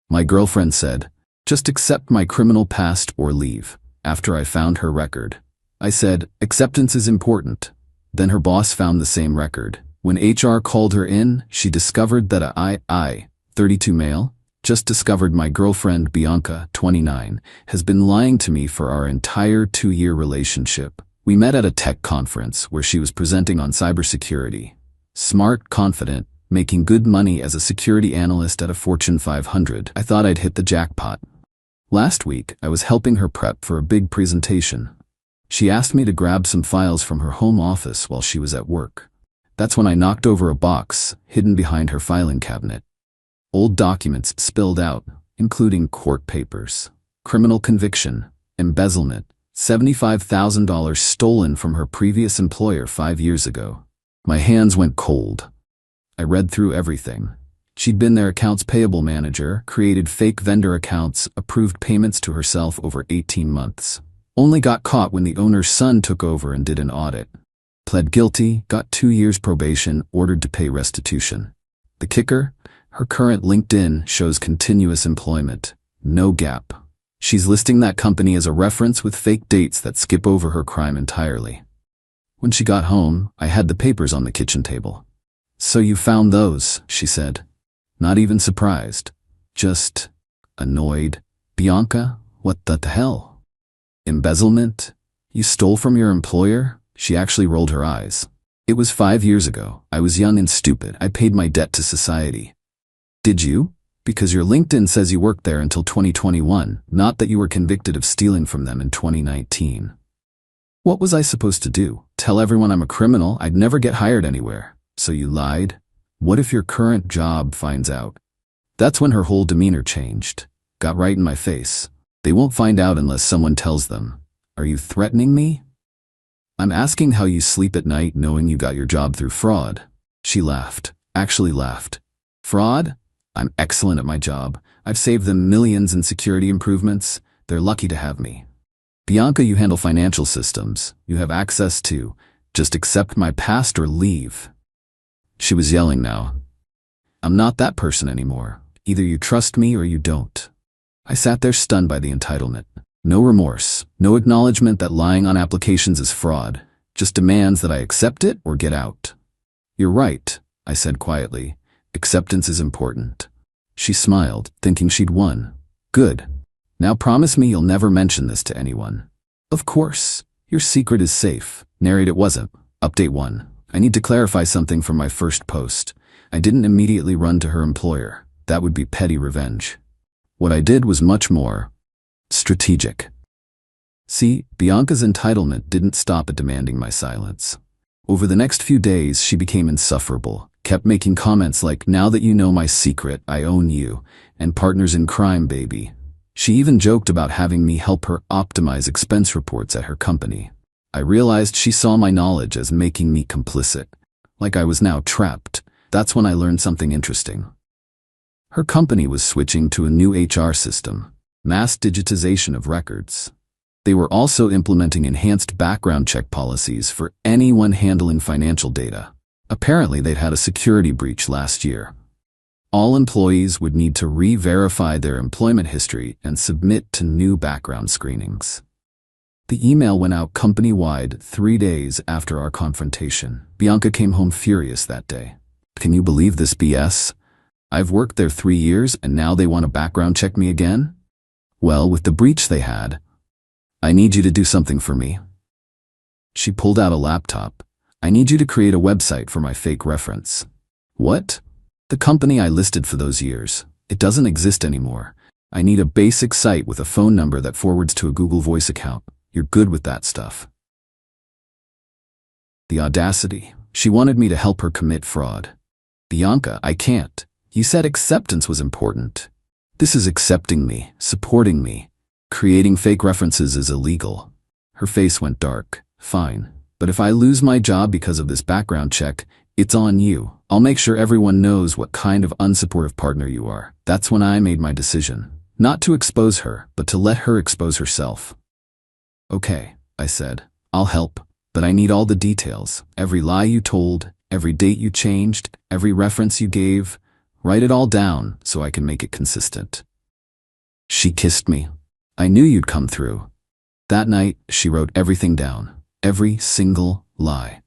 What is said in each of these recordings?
My girlfriend said, "Just accept my criminal past or leave," after I found her record. I said, "Acceptance is important." Then her boss found the same record. When HR called her in, she discovered that I, 32 male, just discovered my girlfriend Bianca, 29, has been lying to me for our entire 2-year relationship. We met at a tech conference where she was presenting on cybersecurity. Smart, confident, making good money as a security analyst at a Fortune 500. I thought I'd hit the jackpot. Last week, I was helping her prep for a big presentation. She asked me to grab some files from her home office while she was at work. That's when I knocked over a box hidden behind her filing cabinet. Old documents spilled out, including court papers, criminal conviction, embezzlement, $75,000 stolen from her previous employer 5 years ago. My hands went cold. I read through everything. She'd been their accounts payable manager, created fake vendor accounts, approved payments to herself over 18 months. Only got caught when the owner's son took over and did an audit. Pled guilty, got 2 years probation, ordered to pay restitution. The kicker? Her current LinkedIn shows continuous employment. No gap. She's listing that company as a reference with fake dates that skip over her crime entirely. When she got home, I had the papers on the kitchen table. "So you found those," she said. Not even surprised. Just annoyed. "Bianca, what the hell? Embezzlement? You stole from your employer?" She actually rolled her eyes. "It was 5 years ago. I was young and stupid. I paid my debt to society." "Did you? Because your LinkedIn says you worked there until 2021, not that you were convicted of stealing from them in 2019. What was I supposed to do? Tell everyone I'm a criminal? I'd never get hired anywhere. So you lied? What if your current job finds out?" That's when her whole demeanor changed. Got right in my face. "They won't find out unless someone tells them." "Are you threatening me?" "I'm asking how you sleep at night knowing you got your job through fraud." She laughed. Actually laughed. "Fraud? I'm excellent at my job. I've saved them millions in security improvements. They're lucky to have me." "Bianca, you handle financial systems. You have access to. Just accept my past or leave." She was yelling now. "I'm not that person anymore. Either you trust me or you don't." I sat there stunned by the entitlement. No remorse, no acknowledgement that lying on applications is fraud, just demands that I accept it or get out. "You're right," I said quietly. "Acceptance is important." She smiled, thinking she'd won. "Good. Now promise me you'll never mention this to anyone." "Of course. Your secret is safe." Narrate it wasn't. Update 1. I need to clarify something from my first post. I didn't immediately run to her employer. That would be petty revenge. What I did was much more strategic. See, Bianca's entitlement didn't stop at demanding my silence. Over the next few days, she became insufferable, kept making comments like, "Now that you know my secret, I own you," and "partners in crime, baby." She even joked about having me help her optimize expense reports at her company. I realized she saw my knowledge as making me complicit, like I was now trapped. That's when I learned something interesting. Her company was switching to a new HR system, mass digitization of records. They were also implementing enhanced background check policies for anyone handling financial data. Apparently, they'd had a security breach last year. All employees would need to re-verify their employment history and submit to new background screenings. The email went out company-wide 3 days after our confrontation. Bianca came home furious that day. "Can you believe this BS? I've worked there 3 years and now they want to background check me again? Well, with the breach they had, I need you to do something for me." She pulled out a laptop. "I need you to create a website for my fake reference." "What?" "The company I listed for those years. It doesn't exist anymore. I need a basic site with a phone number that forwards to a Google Voice account. You're good with that stuff." The audacity. She wanted me to help her commit fraud. "Bianca, I can't. You said acceptance was important. This is accepting me, supporting me. Creating fake references is illegal." Her face went dark. "Fine. But if I lose my job because of this background check, it's on you. I'll make sure everyone knows what kind of unsupportive partner you are." That's when I made my decision. Not to expose her, but to let her expose herself. "Okay," I said. "I'll help, but I need all the details. Every lie you told, every date you changed, every reference you gave. Write it all down so I can make it consistent." She kissed me. I knew you'd come through. That night, she wrote everything down. Every single lie.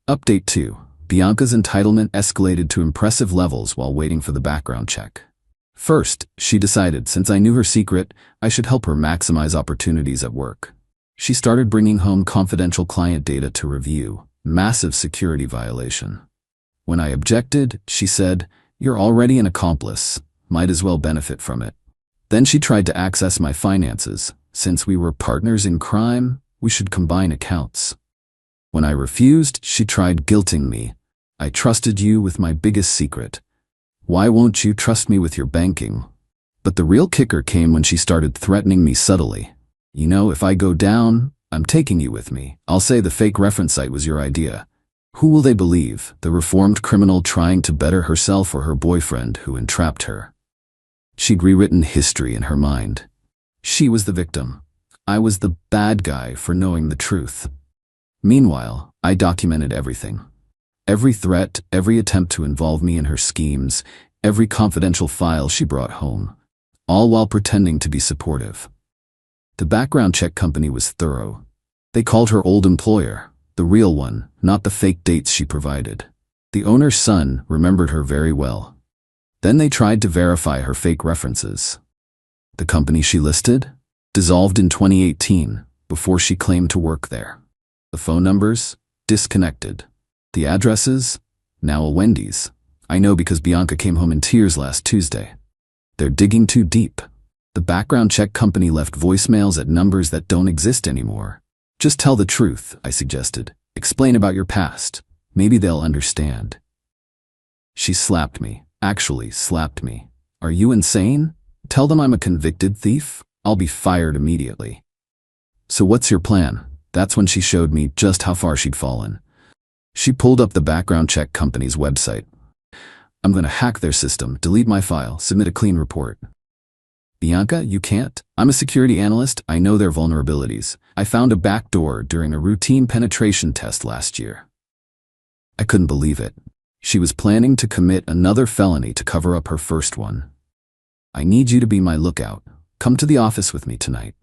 Update 2. Bianca's entitlement escalated to impressive levels while waiting for the background check. First, she decided since I knew her secret, I should help her maximize opportunities at work. She started bringing home confidential client data to review. Massive security violation. When I objected, she said, "You're already an accomplice. Might as well benefit from it." Then she tried to access my finances. Since we were partners in crime, we should combine accounts. When I refused, she tried guilting me. "I trusted you with my biggest secret. Why won't you trust me with your banking?" But the real kicker came when she started threatening me subtly. "You know, if I go down, I'm taking you with me. I'll say the fake reference site was your idea. Who will they believe? The reformed criminal trying to better herself or her boyfriend who entrapped her?" She'd rewritten history in her mind. She was the victim. I was the bad guy for knowing the truth. Meanwhile, I documented everything. Every threat, every attempt to involve me in her schemes, every confidential file she brought home, all while pretending to be supportive. The background check company was thorough. They called her old employer, the real one, not the fake dates she provided. The owner's son remembered her very well. Then they tried to verify her fake references. The company she listed? Dissolved in 2018, before she claimed to work there. The phone numbers? Disconnected. The addresses? Now a Wendy's. I know because Bianca came home in tears last Tuesday. They're digging too deep. The background check company left voicemails at numbers that don't exist anymore. "Just tell the truth," I suggested. "Explain about your past. Maybe they'll understand." She slapped me. Actually slapped me. "Are you insane? Tell them I'm a convicted thief? I'll be fired immediately." "So what's your plan?" That's when she showed me just how far she'd fallen. She pulled up the background check company's website. "I'm gonna hack their system, delete my file, submit a clean report." "Bianca, you can't. I'm a security analyst. I know their vulnerabilities. I found a backdoor during a routine penetration test last year." I couldn't believe it. She was planning to commit another felony to cover up her first one. "I need you to be my lookout. Come to the office with me tonight."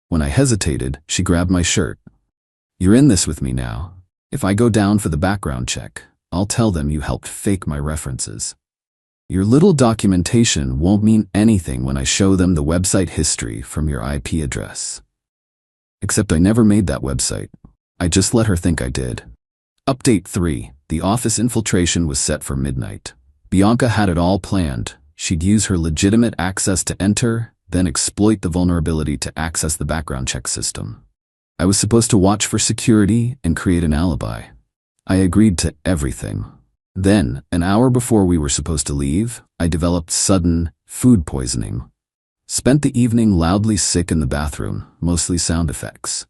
When I hesitated, she grabbed my shirt. "You're in this with me now. If I go down for the background check, I'll tell them you helped fake my references. Your little documentation won't mean anything when I show them the website history from your IP address." Except I never made that website. I just let her think I did. Update 3. The office infiltration was set for midnight. Bianca had it all planned. She'd use her legitimate access to enter, then exploit the vulnerability to access the background check system. I was supposed to watch for security and create an alibi. I agreed to everything. Then, an hour before we were supposed to leave, I developed sudden food poisoning. Spent the evening loudly sick in the bathroom, mostly sound effects.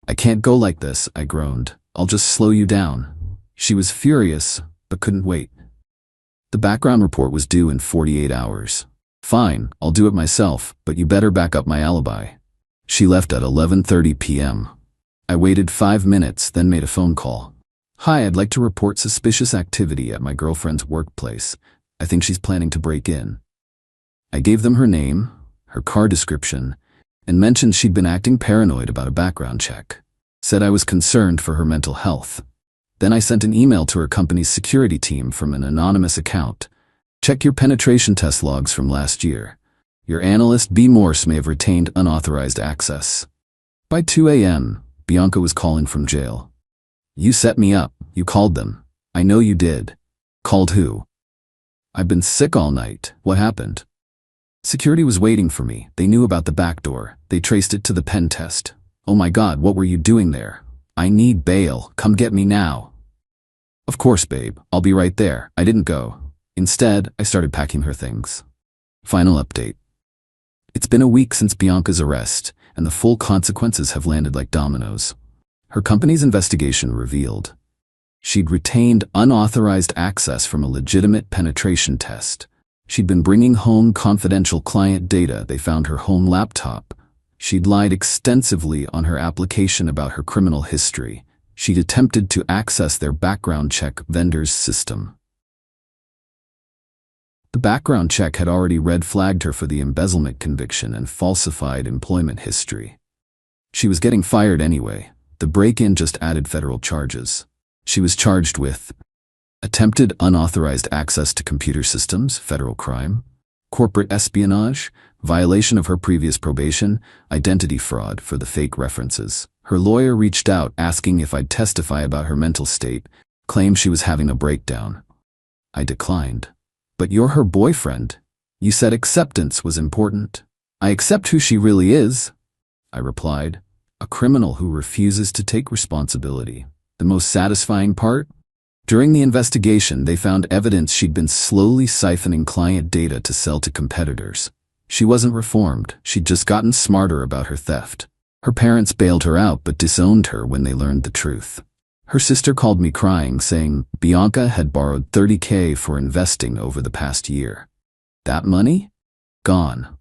"I can't go like this," I groaned. "I'll just slow you down." She was furious, but couldn't wait. The background report was due in 48 hours. "Fine, I'll do it myself, but you better back up my alibi." She left at 11:30 p.m. I waited 5 minutes, then made a phone call. "Hi, I'd like to report suspicious activity at my girlfriend's workplace. I think she's planning to break in." I gave them her name, her car description, and mentioned she'd been acting paranoid about a background check. Said I was concerned for her mental health. Then I sent an email to her company's security team from an anonymous account. "Check your penetration test logs from last year. Your analyst B. Morse may have retained unauthorized access." By 2 a.m., Bianca was calling from jail. "You set me up. You called them." "I know you did." "Called who?" "I've been sick all night. What happened?" "Security was waiting for me. They knew about the backdoor. They traced it to the pen test." "Oh my God, what were you doing there?" "I need bail. Come get me now." "Of course, babe. I'll be right there." I didn't go. Instead, I started packing her things. Final update. It's been a week since Bianca's arrest, and the full consequences have landed like dominoes. Her company's investigation revealed she'd retained unauthorized access from a legitimate penetration test. She'd been bringing home confidential client data. They found her home laptop. She'd lied extensively on her application about her criminal history. She'd attempted to access their background check vendor's system. The background check had already red flagged her for the embezzlement conviction and falsified employment history. She was getting fired anyway. The break-in just added federal charges. She was charged with attempted unauthorized access to computer systems, federal crime, corporate espionage, violation of her previous probation, identity fraud for the fake references. Her lawyer reached out asking if I'd testify about her mental state, claimed she was having a breakdown. I declined. But you're her boyfriend. You said acceptance was important. I accept who she really is, I replied. A criminal who refuses to take responsibility. The most satisfying part? During the investigation, they found evidence she'd been slowly siphoning client data to sell to competitors. She wasn't reformed, she'd just gotten smarter about her theft. Her parents bailed her out but disowned her when they learned the truth. Her sister called me crying, saying Bianca had borrowed $30,000 for investing over the past year. That money? Gone.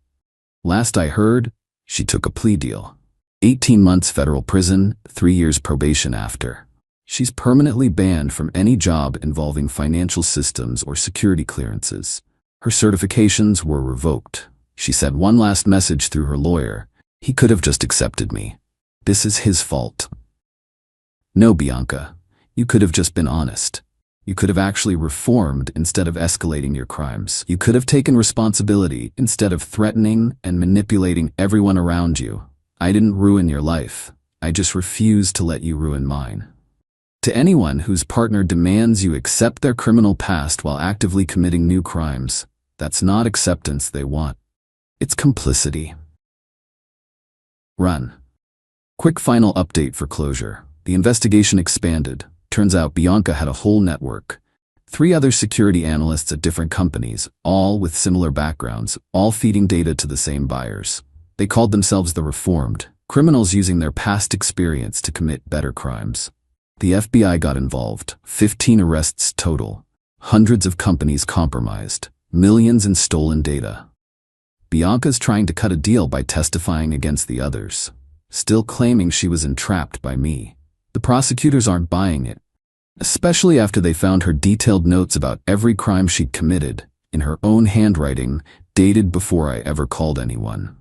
Last I heard, she took a plea deal. 18 months federal prison, 3 years probation after. She's permanently banned from any job involving financial systems or security clearances. Her certifications were revoked. She sent one last message through her lawyer. He could have just accepted me. This is his fault. No, Bianca, you could have just been honest. You could have actually reformed instead of escalating your crimes. You could have taken responsibility instead of threatening and manipulating everyone around you. I didn't ruin your life. I just refused to let you ruin mine. To anyone whose partner demands you accept their criminal past while actively committing new crimes, that's not acceptance they want. It's complicity. Run. Quick final update for closure. The investigation expanded. Turns out Bianca had a whole network. 3 other security analysts at different companies, all with similar backgrounds, all feeding data to the same buyers. They called themselves the Reformed, criminals using their past experience to commit better crimes. The FBI got involved, 15 arrests total, hundreds of companies compromised, millions in stolen data. Bianca's trying to cut a deal by testifying against the others, still claiming she was entrapped by me. The prosecutors aren't buying it, especially after they found her detailed notes about every crime she'd committed, in her own handwriting, dated before I ever called anyone.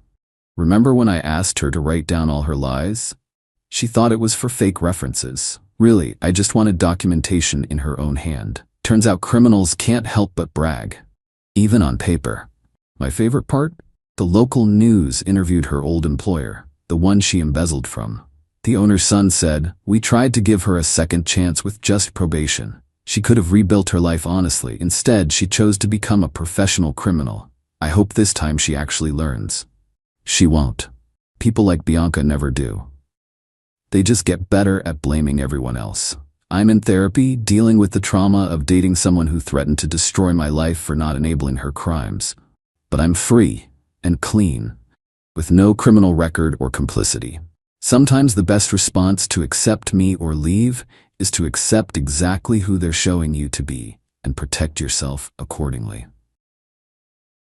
Remember when I asked her to write down all her lies? She thought it was for fake references. Really, I just wanted documentation in her own hand. Turns out criminals can't help but brag, even on paper. My favorite part? The local news interviewed her old employer, the one she embezzled from. The owner's son said, "We tried to give her a second chance with just probation. She could have rebuilt her life honestly. Instead, she chose to become a professional criminal. I hope this time she actually learns." She won't. People like Bianca never do. They just get better at blaming everyone else. I'm in therapy, dealing with the trauma of dating someone who threatened to destroy my life for not enabling her crimes. But I'm free and clean, with no criminal record or complicity. Sometimes the best response to accept me or leave is to accept exactly who they're showing you to be and protect yourself accordingly.